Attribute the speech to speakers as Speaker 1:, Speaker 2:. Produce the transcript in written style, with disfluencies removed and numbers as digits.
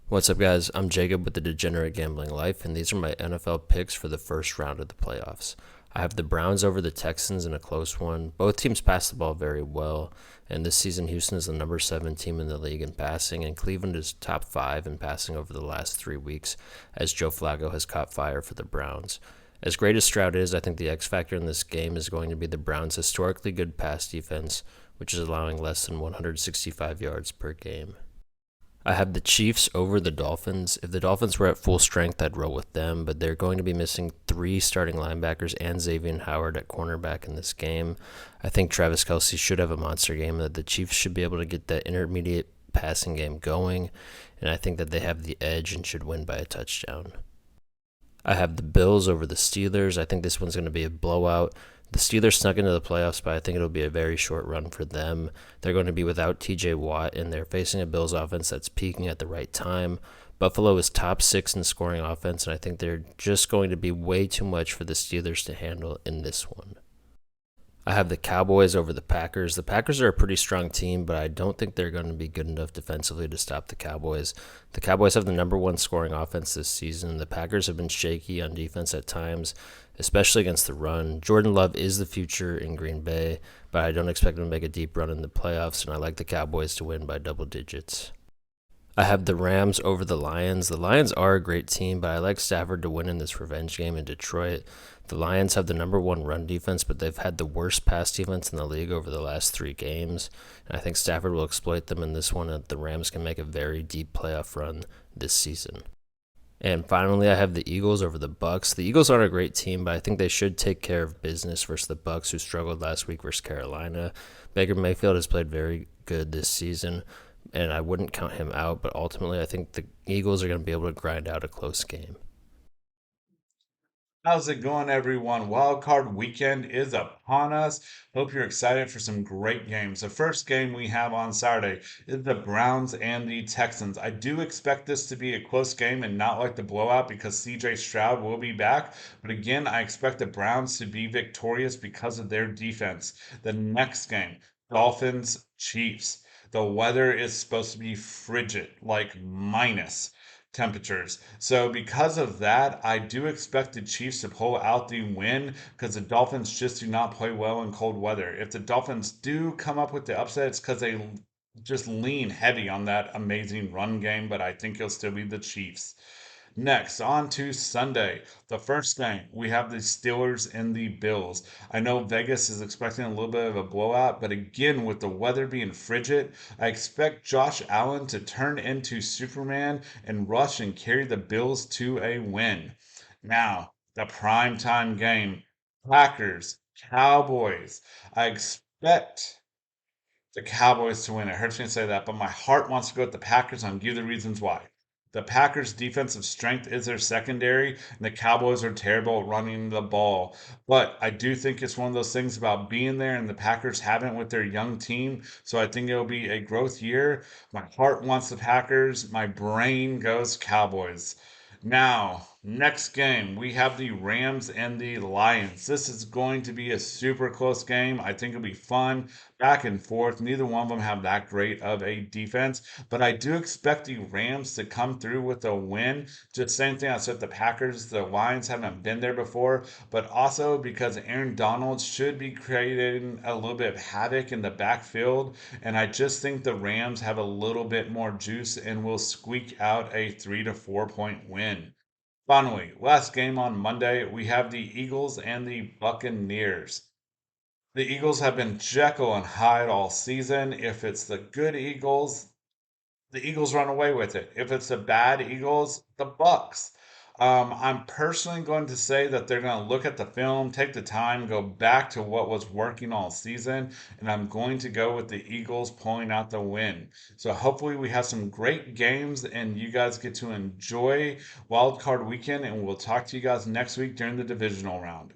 Speaker 1: What's up, guys? I'm Jacob with the Degenerate Gambling Life, and these are my NFL picks for the first round of the playoffs. I have the Browns over the Texans in a close one. Both teams pass the ball very well, and this season Houston is the number 7 team in the league in passing, and Cleveland is top 5 in passing over the last 3 weeks, as Joe Flacco has caught fire for the Browns. As great as Stroud is, I think the X factor in this game is going to be the Browns' historically good pass defense, which is allowing less than 165 yards per game. I have the Chiefs over the Dolphins. If the Dolphins were at full strength, I'd roll with them, but they're going to be missing 3 starting linebackers and Xavier Howard at cornerback in this game. I think Travis Kelce should have a monster game, and that the Chiefs should be able to get that intermediate passing game going, and I think that they have the edge and should win by a touchdown. I have the Bills over the Steelers. I think this one's going to be a blowout. The Steelers snuck into the playoffs, but I think it'll be a very short run for them. They're going to be without TJ Watt, and they're facing a Bills offense that's peaking at the right time. Buffalo is top 6 in scoring offense, and I think they're just going to be way too much for the Steelers to handle in this one. I have the Cowboys over the Packers. The Packers are a pretty strong team, but I don't think they're going to be good enough defensively to stop the Cowboys. The Cowboys have the number 1 scoring offense this season. The Packers have been shaky on defense at times, especially against the run. Jordan Love is the future in Green Bay, but I don't expect him to make a deep run in the playoffs, and I like the Cowboys to win by double digits. I have the Rams over the Lions. The Lions are a great team, but I like Stafford to win in this revenge game in Detroit. The Lions have the number 1 run defense, but they've had the worst pass defense in the league over the last 3 games. And I think Stafford will exploit them in this one, and the Rams can make a very deep playoff run this season. And finally, I have the Eagles over the Bucks. The Eagles aren't a great team, but I think they should take care of business versus the Bucks, who struggled last week versus Carolina. Baker Mayfield has played very good this season, and I wouldn't count him out, but ultimately I think the Eagles are going to be able to grind out a close game.
Speaker 2: How's it going, everyone? Wild Card weekend is upon us. Hope you're excited for some great games. The first game we have on Saturday is the Browns and the Texans. I do expect this to be a close game and not like the blowout because CJ Stroud will be back. But again, I expect the Browns to be victorious because of their defense. The next game, Dolphins Chiefs. The weather is supposed to be frigid, like minus temperatures. So because of that, I do expect the Chiefs to pull out the win because the Dolphins just do not play well in cold weather. If the Dolphins do come up with the upset, it's because they just lean heavy on that amazing run game, but I think it'll still be the Chiefs. Next, on to Sunday. The first game, we have the Steelers and the Bills. I know Vegas is expecting a little bit of a blowout, but again, with the weather being frigid, I expect Josh Allen to turn into Superman and rush and carry the Bills to a win. Now, the primetime game, Packers, Cowboys. I expect the Cowboys to win. It hurts me to say that, but my heart wants to go with the Packers. I'll give you the reasons why. The Packers' defensive strength is their secondary, and the Cowboys are terrible at running the ball. But I do think it's one of those things about being there, and the Packers haven't with their young team. So I think it'll be a growth year. My heart wants the Packers. My brain goes Cowboys. Now, next game, we have the Rams and the Lions. This is going to be a super close game. I think it'll be fun, back and forth. Neither one of them have that great of a defense, but I do expect the Rams to come through with a win. Just same thing I said, the Packers, the Lions haven't been there before, but also because Aaron Donald should be creating a little bit of havoc in the backfield, and I just think the Rams have a little bit more juice and will squeak out a 3 to 4 point win. Finally, last game on Monday, we have the Eagles and the Buccaneers. The Eagles have been Jekyll and Hyde all season. If it's the good Eagles, the Eagles run away with it. If it's the bad Eagles, the Bucks. I'm personally going to say that they're going to look at the film, take the time, go back to what was working all season, and I'm going to go with the Eagles pulling out the win. So hopefully we have some great games and you guys get to enjoy Wild Card Weekend, and we'll talk to you guys next week during the divisional round.